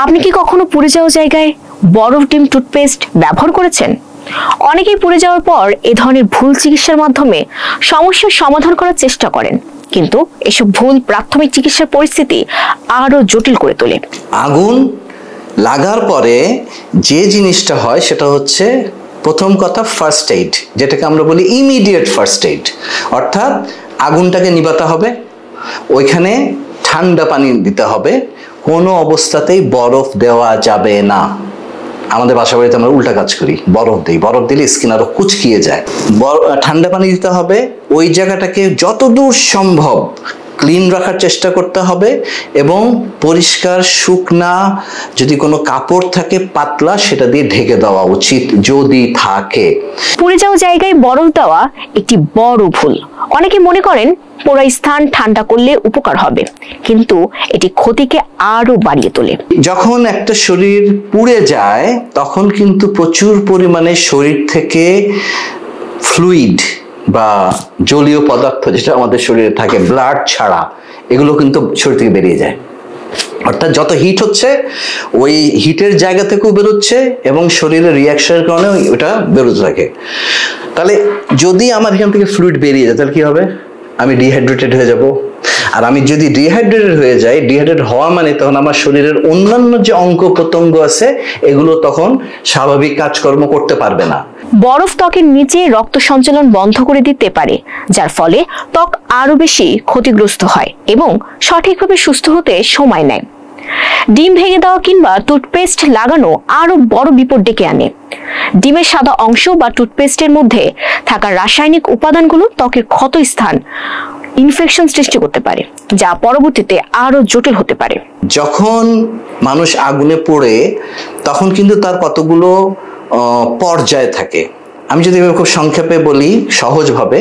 আপনি কি কখনো পুড়ে যাওয়া জায়গায় বরফ ডিম টুথপেস্ট ব্যবহার করেছেন? অনেকেই পুড়ে যাওয়ার পর এ ধরনের ভুল চিকিৎসার মাধ্যমে সমস্যার সমাধান করার চেষ্টা করেন, কিন্তু এসব ভুল প্রাথমিক চিকিৎসার পরিস্থিতি আরো জটিল করে তোলে। আগুন লাগার পরে যে জিনিসটা হয় সেটা হচ্ছে প্রথম কথা ফার্স্ট এইড, যেটাকে আমরা বলি ইমিডিয়েট ফার্স্ট এইড। অর্থাৎ আগুনটাকে নিভাতে হবে, ওইখানে ঠান্ডা পানি দিতে হবে, কোনো অবস্থাতেই বরফ দেওয়া যাবে না। আমাদের বাসা বাড়িতে আমরা উল্টা কাজ করি, বরফ দিই, বরফ দিলে স্কিন আরো কুচকিয়ে যায়। ঠান্ডা পানি দিতে হবে, ওই জায়গাটাকে যতদূর সম্ভব ক্লিন রাখার চেষ্টা করতে হবে এবং পরিষ্কার শুকনা যদি কোনো কাপড় থাকে পাতলা সেটা দিয়ে ঢেকে দেওয়া উচিত যদি থাকে। পুড়ে যাওয়া জায়গায় বরফ দেওয়া একটি বড় ভুল। অনেকে মনে করেন পোড়া স্থান ঠান্ডা করলে উপকার হবে, কিন্তু এটি ক্ষতিকে আরো বাড়িয়ে তোলে। যখন একটা শরীর পুড়ে যায় তখন কিন্তু প্রচুর পরিমাণে শরীর থেকে ফ্লুইড বা জলীয় পদার্থ যেটা আমাদের শরীরে থাকে, ব্লাড ছাড়া, এগুলো কিন্তু শরীর থেকে বেরিয়ে যায়। অর্থাৎ যত হিট হচ্ছে ওই হিটের জায়গা থেকেও বেরোচ্ছে এবং শরীরের রিয়াকশনের কারণে ওটা বেরোতে থাকে। তাহলে যদি আমার এখান থেকে ফ্লুইড বেরিয়ে যায় তাহলে কি হবে? আমি ডিহাইড্রেটেড হয়ে যাব। আর আমি যদি ডিহাইড্রেটেড হয়ে যাই, ডিহাইড্রেট হওয়া মানে তখন আমার শরীরের অন্যান্য যে অঙ্গ প্রত্যঙ্গ আছে এগুলো তখন স্বাভাবিক কাজকর্ম করতে পারবে না। বরফ ত্বকের নিচে রক্ত সঞ্চালন বন্ধ করে দিতে পারে, যার ফলে ত্বক আরো বেশি ক্ষতিগ্রস্ত হয় এবং সঠিকভাবে সুস্থ হতে সময় নেয়। ডিম ভেঙে দেওয়া কিংবা টুথপেস্ট লাগানো আরো বড় বিপদ ডেকে আনে। ডিমের সাদা অংশ বা টুথপেস্টের মধ্যে থাকা রাসায়নিক উপাদানগুলো ত্বকের ক্ষত স্থান ইনফেকশন সৃষ্টি করতে পারে, যা পরবর্তীতে আরো জটিল হতে পারে। যখন মানুষ আগুনে পোড়ে তখন কিন্তু তার কতগুলো পর্যায় থাকে। আমি যদি খুব সংক্ষেপে বলি সহজভাবে,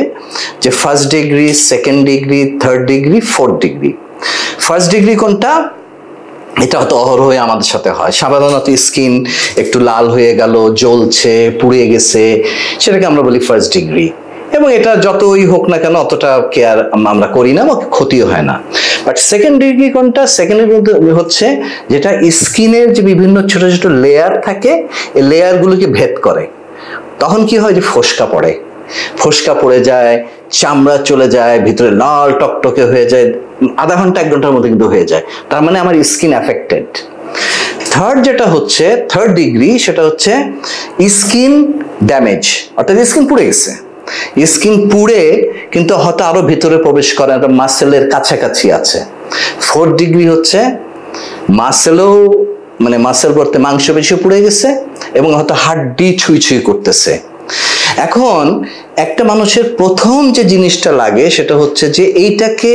যে first degree, second degree, third degree, fourth degree. First degree কোনটা? এটা হয়তো অহরহ আমাদের সাথে হয়। সাধারণত স্কিন একটু লাল হয়ে গেল, জ্বলছে, পুড়ে গেছে, সেটাকে আমরা বলি ফার্স্ট ডিগ্রি। এবং এটা যতই হোক না কেন অতটা কেয়ার আমরা করি না, ক্ষতিও হয় না। বাট সেকেন্ড ডিগ্রি কোনটা? সেকেন্ড ডিগ্রি হচ্ছে যেটা স্কিনের যে বিভিন্ন ছোট ছোট লেয়ার থাকে, এই লেয়ারগুলোকে ভেদ করে। তখন কি হয়? যে ফোসকা পড়ে, ফোসকা পড়ে যায়, চামড়া চলে যায়, ভিতরে লাল টকটকে হয়ে যায়, আধা ঘন্টা 1 ঘন্টার মধ্যে কিন্তু হয়ে যায়। তার মানে আমার স্কিন অ্যাফেক্টেড। থার্ড যেটা হচ্ছে থার্ড ডিগ্রি, সেটা হচ্ছে স্কিন ড্যামেজ, অর্থাৎ স্কিন পুড়ে গেছে। স্কিন পুড়ে কিন্তু হয়তো আরো ভিতরে প্রবেশ করে, একটা মাসেলের কাছাকাছি আছে। ফোর্থ ডিগ্রি হচ্ছে মাসেলও, মানে মাসেল করতে মাংসপেশি পুড়ে গেছে এবং হয়তো হাড্ডি ছুঁই ছুঁই করতেছে। এখন একটা মানুষের প্রথম যে জিনিসটা লাগে সেটা হচ্ছে যে এইটাকে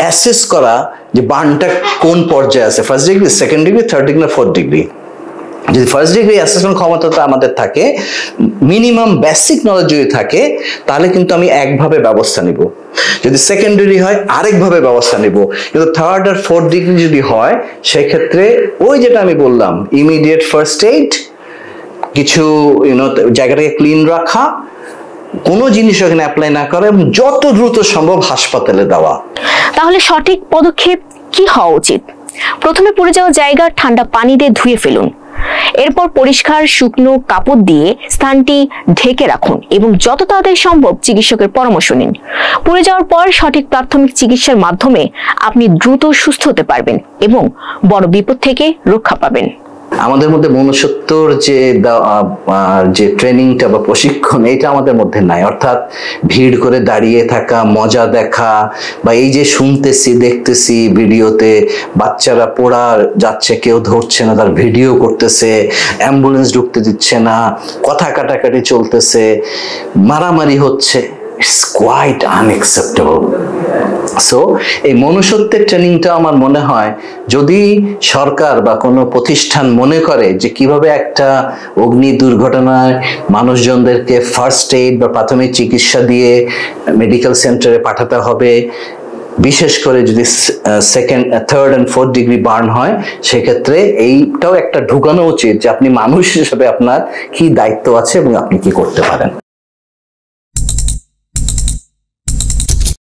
অ্যাসেস করা যে বার্নটা কোন পর্যায়ে আছে, first degree, second degree, third degree না ফোর্থ ডিগ্রি। যদি ফার্স্ট ডিগ্রি অ্যাসেসমেন্ট ক্ষমতাটা আমাদের থাকে, মিনিমাম বেসিক নলেজ যদি থাকে, তাহলে কিন্তু আমি একভাবে ব্যবস্থা নিব। যদি সেকেন্ড ডিগ্রি হয় আরেকভাবে ব্যবস্থা নিব। কিন্তু থার্ড আর ফোর্থ ডিগ্রি যদি হয় সেক্ষেত্রে ওই যেটা আমি বললাম, ইমিডিয়েট ফার্স্ট এইড, কিছু জায়গাটাকে ক্লিন রাখা, কোনো জিনিস ওখানে অ্যাপ্লাই না করা এবং যত দ্রুত সম্ভব হাসপাতালে দেওয়া। তাহলে সঠিক পদক্ষেপ কি হওয়া উচিত? প্রথমে পুড়ে যাওয়া জায়গা ঠান্ডা পানি দিয়ে ধুয়ে ফেলুন। এরপর পরিষ্কার শুকনো কাপড় দিয়ে স্থানটি ঢেকে রাখুন এবং যত তাড়াতাড়ি সম্ভব চিকিৎসকের পরামর্শ নিন। পুড়ে যাওয়ার পর সঠিক প্রাথমিক চিকিৎসার মাধ্যমে আপনি দ্রুত সুস্থ হতে পারবেন এবং বড় বিপদ থেকে রক্ষা পাবেন। আমাদের মধ্যে মনুষ্যত্বর যে ট্রেনিংটা বা প্রশিক্ষণ, এটা আমাদের মধ্যে নাই। অর্থাৎ ভিড় করে দাঁড়িয়ে থাকা, মজা দেখা, বা এই যে শুনতেছি দেখতেছি ভিডিওতে বাচ্চারা পোড়া যাচ্ছে, কেউ ধরছে না, তার ভিডিও করতেছে, অ্যাম্বুলেন্স ঢুকতে দিচ্ছে না, কথা কাটাকাটি চলতেছে, মারামারি হচ্ছে, ইটস কোয়াইট আনএক্সেপ্টেবল। সো এই মনুষ্যত্বের ট্রেনিংটা আমার মনে হয় যদি সরকার বা কোনো প্রতিষ্ঠান মনে করে যে কিভাবে একটা অগ্নি দুর্ঘটনায় মানুষজনদেরকে ফার্স্ট এইড বা প্রাথমিক চিকিৎসা দিয়ে মেডিকেল সেন্টারে পাঠাতে হবে, বিশেষ করে যদি second, third and fourth degree burn হয়, সেক্ষেত্রে এইটাও একটা ঢুকানো উচিত যে আপনি মানুষ হিসেবে আপনার কি দায়িত্ব আছে এবং আপনি কি করতে পারেন।